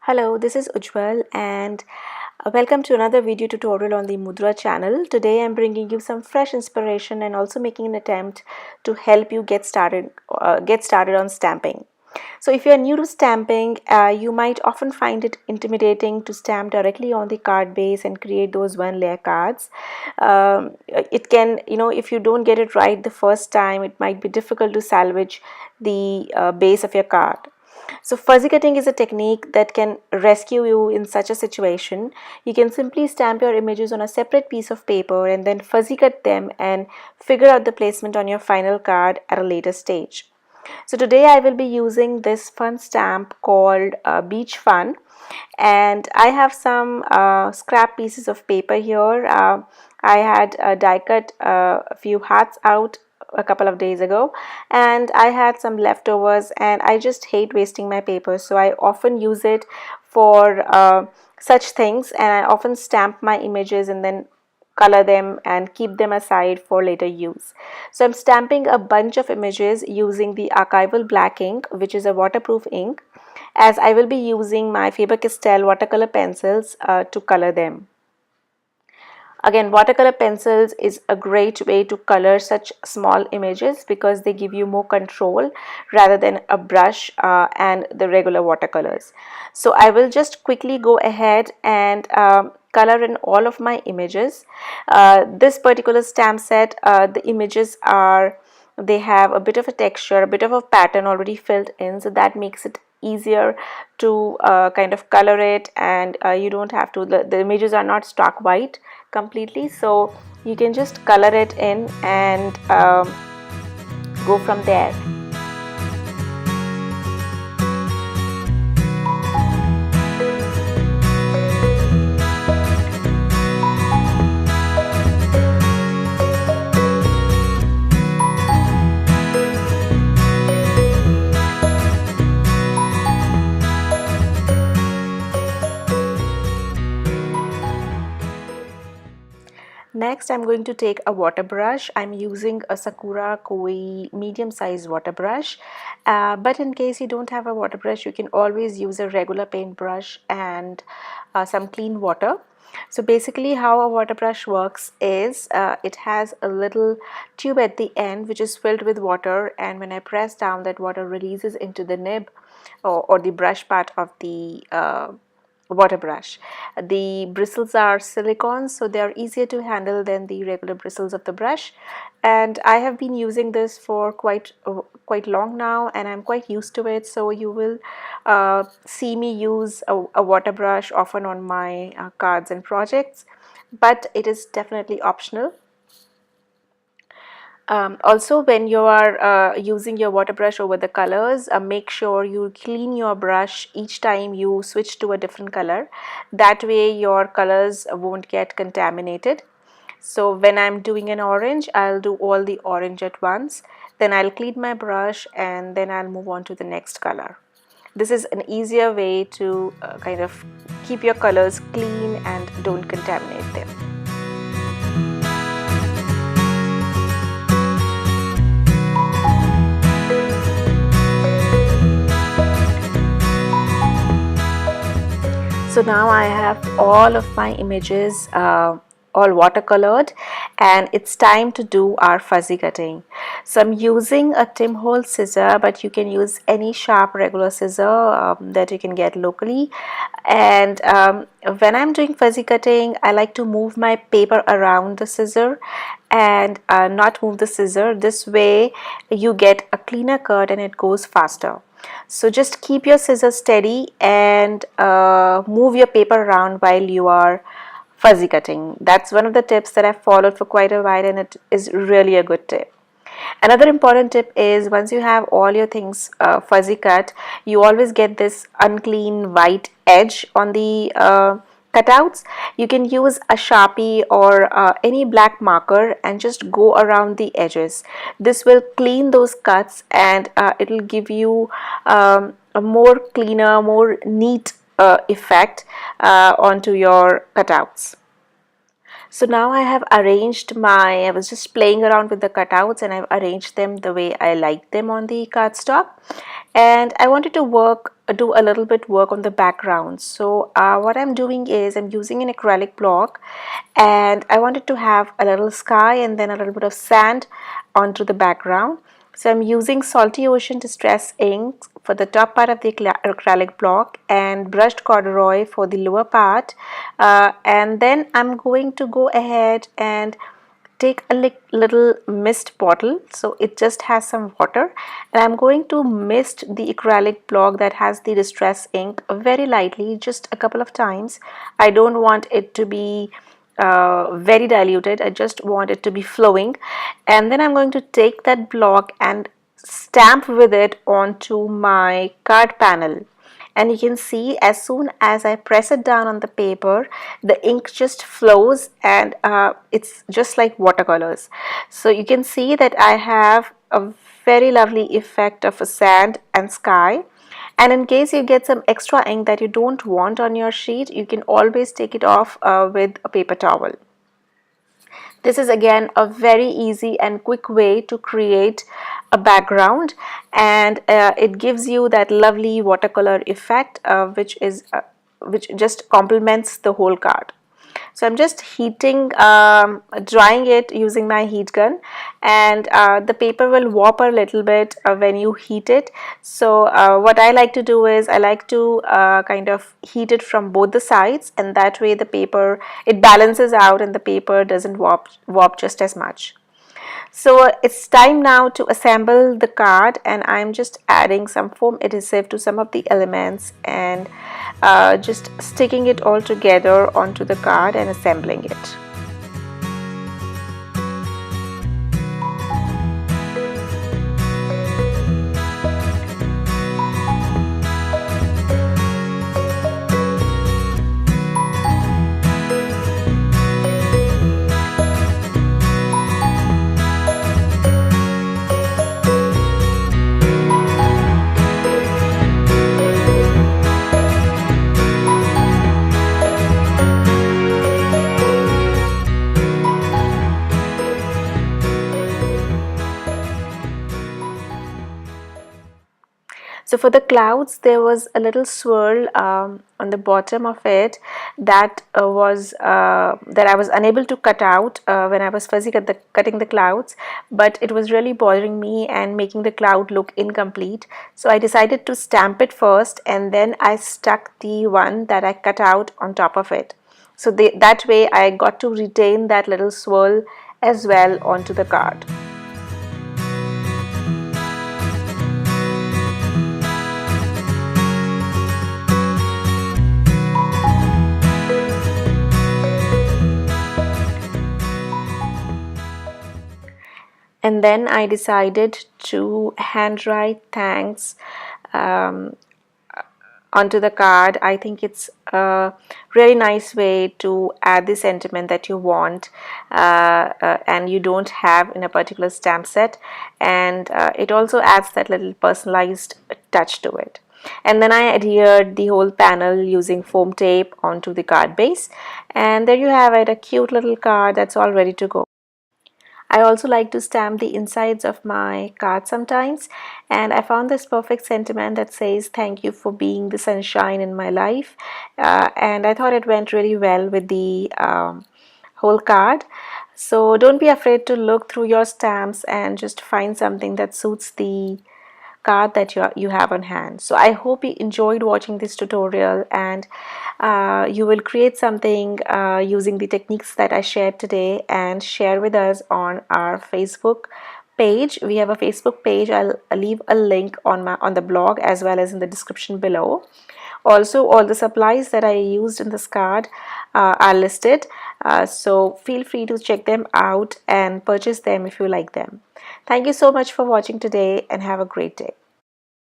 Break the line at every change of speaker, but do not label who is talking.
Hello, this is Ujjwal and welcome to another video tutorial on the Mudra channel. Today I'm bringing you some fresh inspiration and also making an attempt to help you get started on stamping. So if you are new to stamping, you might often find it intimidating to stamp directly on the card base and create those one layer cards. It can, if you don't get it right the first time, it might be difficult to salvage the base of your card. So fuzzy cutting is a technique that can rescue you in such a situation. You can simply stamp your images on a separate piece of paper and then fuzzy cut them and figure out the placement on your final card at a later stage. So today I will be using this fun stamp called Beach Fun, and I have some scrap pieces of paper here. I had die cut a few hearts out a couple of days ago, and I had some leftovers, and I just hate wasting my paper, so I often use it for such things, and I often stamp my images and then color them and keep them aside for later use. So I'm stamping a bunch of images using the archival black ink, which is a waterproof ink, as I will be using my Faber-Castell watercolor pencils to color them. Again, watercolor pencils is a great way to color such small images because they give you more control rather than a brush and the regular watercolors. So I will just quickly go ahead and color in all of my images. This particular stamp set, the images they have a bit of a texture, a bit of a pattern already filled in, so that makes it easier to kind of color it, and you don't have to, the images are not stark white completely, so you can just color it in and go from there. Next, I'm going to take a water brush. I'm using a Sakura Koi medium size water brush, but in case you don't have a water brush, you can always use a regular paint brush and some clean water. So basically how a water brush works is it has a little tube at the end which is filled with water, and when I press down, that water releases into the nib or the brush part of the water brush. The bristles are silicone, so they are easier to handle than the regular bristles of the brush, and I have been using this for quite long now, and I'm quite used to it. So you will see me use a water brush often on my cards and projects, but it is definitely optional. Also, when you are using your water brush over the colors, make sure you clean your brush each time you switch to a different color. That way your colors won't get contaminated. So when I'm doing an orange, I'll do all the orange at once, then I'll clean my brush, and then I'll move on to the next color. This is an easier way to kind of keep your colors clean and don't contaminate them. So now I have all of my images all watercolored, and it's time to do our fuzzy cutting. So I'm using a Tim Holtz scissor, but you can use any sharp regular scissor that you can get locally. And when I'm doing fuzzy cutting, I like to move my paper around the scissor and not move the scissor. This way you get a cleaner cut and it goes faster. So just keep your scissors steady and move your paper around while you are fuzzy cutting. That's one of the tips that I've followed for quite a while, and it is really a good tip. Another important tip is, once you have all your things fuzzy cut, you always get this unclean white edge on the cutouts. You can use a Sharpie or any black marker and just go around the edges. This will clean those cuts, and it will give you a more cleaner, more neat effect onto your cutouts. So now I have arranged I was just playing around with the cutouts, and I've arranged them the way I like them on the cardstock. And I wanted to work do a little bit work on the background. So what I'm doing is I'm using an acrylic block, and I wanted to have a little sky and then a little bit of sand onto the background. So I'm using Salty Ocean Distress ink for the top part of the acrylic block and brushed corduroy for the lower part, and then I'm going to go ahead and take a little mist bottle, so it just has some water, and I'm going to mist the acrylic block that has the distress ink very lightly, just a couple of times. I don't want it to be very diluted, I just want it to be flowing. And then I'm going to take that block and stamp with it onto my card panel, and you can see as soon as I press it down on the paper, the ink just flows, and it's just like watercolors. So you can see that I have a very lovely effect of a sand and sky. And in case you get some extra ink that you don't want on your sheet, you can always take it off with a paper towel. This is again a very easy and quick way to create a background, and it gives you that lovely watercolor effect, which just complements the whole card. So I'm just drying it using my heat gun, and the paper will warp a little bit when you heat it. So what I like to do is I like to kind of heat it from both the sides, and that way the paper, it balances out and the paper doesn't warp just as much. So it's time now to assemble the card, and I'm just adding some foam adhesive to some of the elements and just sticking it all together onto the card and assembling it. So for the clouds, there was a little swirl on the bottom of it that that I was unable to cut out when I was cutting the clouds, but it was really bothering me and making the cloud look incomplete. So I decided to stamp it first, and then I stuck the one that I cut out on top of it. So that way I got to retain that little swirl as well onto the card. And then I decided to handwrite thanks onto the card. I think it's a really nice way to add the sentiment that you want and you don't have in a particular stamp set, and it also adds that little personalized touch to it. And then I adhered the whole panel using foam tape onto the card base, and there you have it, a cute little card that's all ready to go. I also like to stamp the insides of my cards sometimes, and I found this perfect sentiment that says thank you for being the sunshine in my life, and I thought it went really well with the whole card. So don't be afraid to look through your stamps and just find something that suits the card that you have on hand. So I hope you enjoyed watching this tutorial, and you will create something using the techniques that I shared today and share with us on our Facebook page. We have a Facebook page. I'll leave a link on the blog as well as in the description below. Also, all the supplies that I used in this card are listed, so feel free to check them out and purchase them if you like them. Thank you so much for watching today, and have a great day.